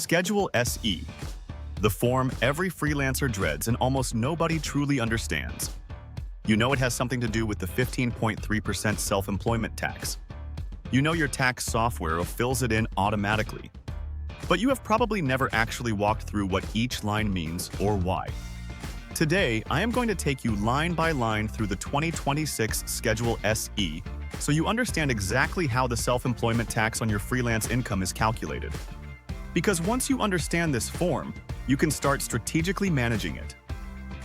Schedule SE, the form every freelancer dreads and almost nobody truly understands. You know it has something to do with the 15.3% self-employment tax. You know your tax software fills it in automatically. But you have probably never actually walked through what each line means or why. Today, I am going to take you line by line through the 2026 Schedule SE so you understand exactly how the self-employment tax on your freelance income is calculated. Because once you understand this form, you can start strategically managing it.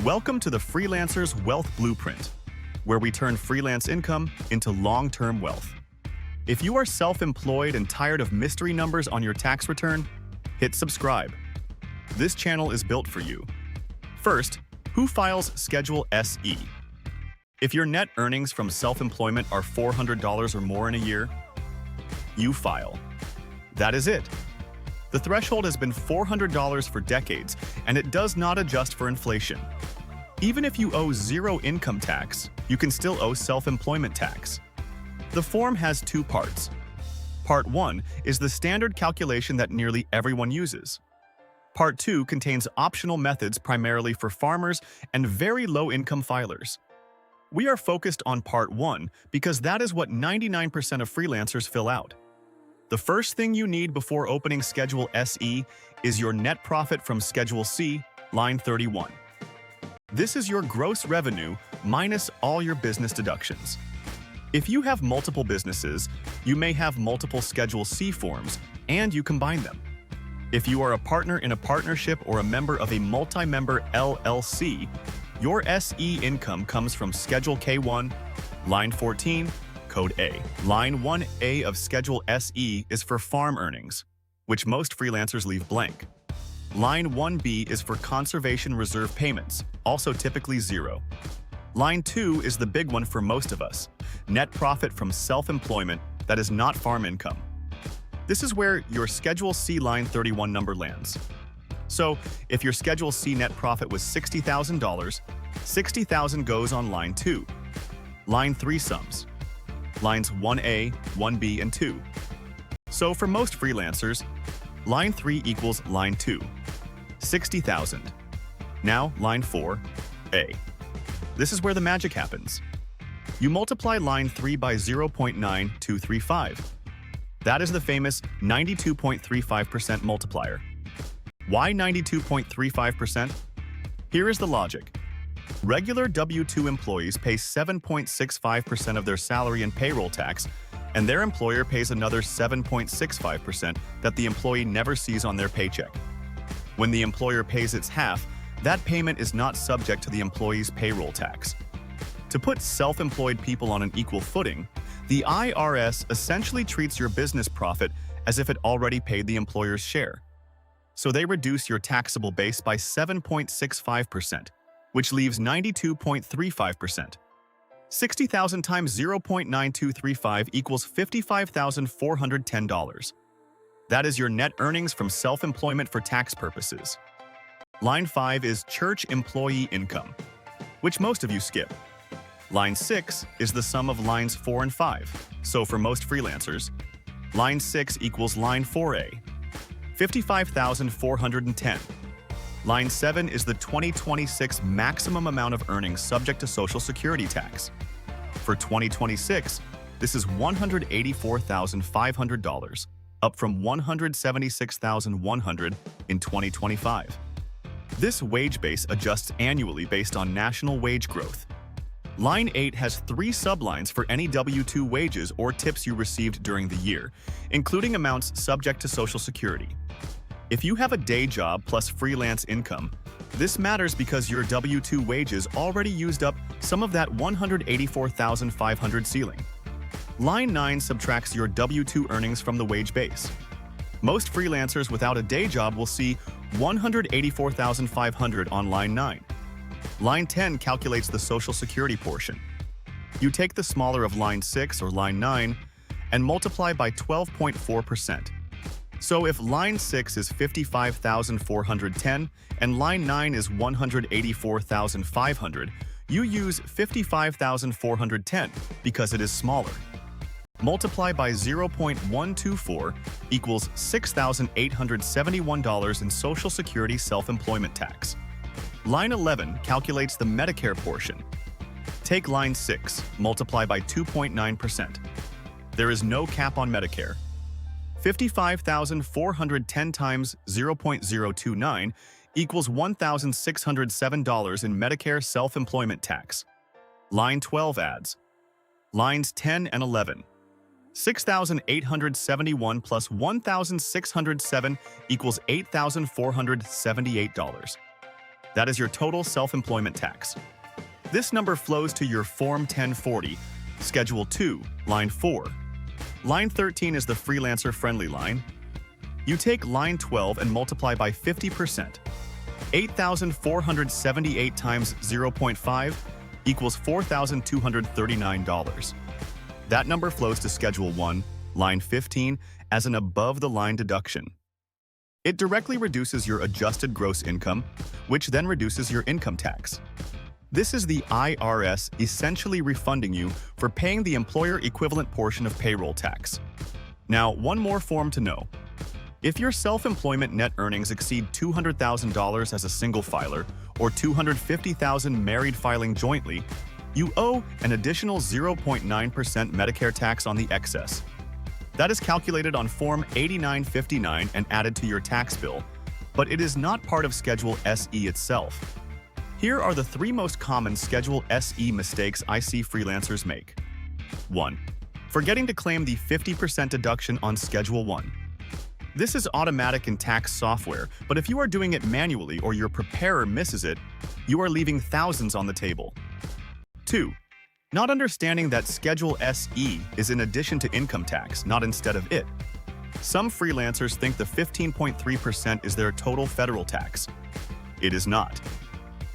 Welcome to the Freelancer's Wealth Blueprint, where we turn freelance income into long-term wealth. If you are self-employed and tired of mystery numbers on your tax return, hit subscribe. This channel is built for you. First, who files Schedule SE? If your net earnings from self-employment are $400 or more in a year, you file. That is it. The threshold has been $400 for decades, and it does not adjust for inflation. Even if you owe zero income tax, you can still owe self-employment tax. The form has two parts. Part 1 is the standard calculation that nearly everyone uses. Part 2 contains optional methods primarily for farmers and very low-income filers. We are focused on Part 1 because that is what 99% of freelancers fill out. The first thing you need before opening Schedule SE is your net profit from Schedule C, line 31. This is your gross revenue minus all your business deductions. If you have multiple businesses, you may have multiple Schedule C forms, and you combine them. If you are a partner in a partnership or a member of a multi-member LLC, your SE income comes from Schedule K1, line 14, Code A. Line 1A of Schedule SE is for farm earnings, which most freelancers leave blank. Line 1B is for conservation reserve payments, also typically zero. Line 2 is the big one for most of us, net profit from self-employment that is not farm income. This is where your Schedule C line 31 number lands. So, if your Schedule C net profit was $60,000, $60,000 goes on line 2. Line 3 sums. Lines 1A, 1B, and 2. So for most freelancers, line 3 equals line 2, 60,000. Now line 4, A. This is where the magic happens. You multiply line 3 by 0.9235. That is the famous 92.35% multiplier. Why 92.35%? Here is the logic. Regular W-2 employees pay 7.65% of their salary in payroll tax, and their employer pays another 7.65% that the employee never sees on their paycheck. When the employer pays its half, that payment is not subject to the employee's payroll tax. To put self-employed people on an equal footing, the IRS essentially treats your business profit as if it already paid the employer's share. So they reduce your taxable base by 7.65%. which leaves 92.35%. 60,000 times 0.9235 equals $55,410. That is your net earnings from self-employment for tax purposes. Line 5 is church employee income, which most of you skip. Line 6 is the sum of lines 4 and 5. So for most freelancers, line 6 equals line 4A, 55,410. Line 7 is the 2026 maximum amount of earnings subject to Social Security tax. For 2026, this is $184,500, up from $176,100 in 2025. This wage base adjusts annually based on national wage growth. Line 8 has 3 sublines for any W-2 wages or tips you received during the year, including amounts subject to Social Security. If you have a day job plus freelance income, this matters because your W-2 wages already used up some of that $184,500 ceiling. Line 9 subtracts your W-2 earnings from the wage base. Most freelancers without a day job will see $184,500 on line 9. Line 10 calculates the Social Security portion. You take the smaller of line 6 or line 9 and multiply by 12.4%. So if line 6 is 55,410 and line 9 is 184,500, you use 55,410 because it is smaller. multiply by 0.124 equals $6,871 in Social Security self-employment tax. Line 11 calculates the Medicare portion. Take line 6, multiply by 2.9%. There is no cap on Medicare. 55,410 times 0.029 equals $1,607 in Medicare self-employment tax. Line 12 adds. Lines 10 and 11. 6,871 plus 1,607 equals $8,478. That is your total self-employment tax. This number flows to your Form 1040, Schedule 2, Line 4. Line 13 is the freelancer-friendly line. You take line 12 and multiply by 50%. 8,478 times 0.5 equals $4,239. That number flows to Schedule 1, Line 15, as an above-the-line deduction. It directly reduces your adjusted gross income, which then reduces your income tax. This is the IRS essentially refunding you for paying the employer equivalent portion of payroll tax. Now, one more form to know. If your self-employment net earnings exceed $200,000 as a single filer or $250,000 married filing jointly, you owe an additional 0.9% Medicare tax on the excess. That is calculated on Form 8959 and added to your tax bill, but it is not part of Schedule SE itself. Here are the 3 most common Schedule SE mistakes I see freelancers make. 1. Forgetting to claim the 50% deduction on Schedule 1. This is automatic in tax software, but if you are doing it manually or your preparer misses it, you are leaving thousands on the table. 2. Not understanding that Schedule SE is in addition to income tax, not instead of it. Some freelancers think the 15.3% is their total federal tax. It is not.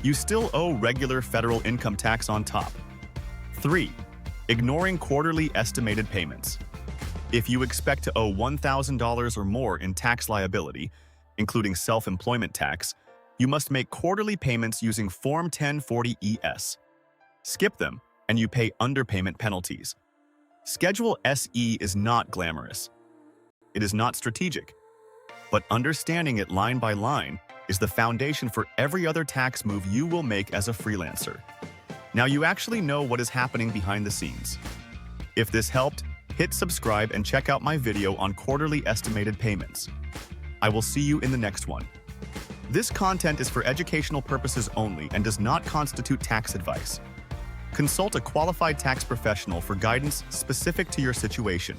You still owe regular federal income tax on top. 3. Ignoring quarterly estimated payments. If you expect to owe $1,000 or more in tax liability, including self-employment tax, you must make quarterly payments using Form 1040-ES. Skip them, and you pay underpayment penalties. Schedule SE is not glamorous. It is not strategic. But understanding it line by line is the foundation for every other tax move you will make as a freelancer. Now you actually know what is happening behind the scenes. If this helped, hit subscribe and check out my video on quarterly estimated payments. I will see you in the next one. This content is for educational purposes only and does not constitute tax advice. Consult a qualified tax professional for guidance specific to your situation.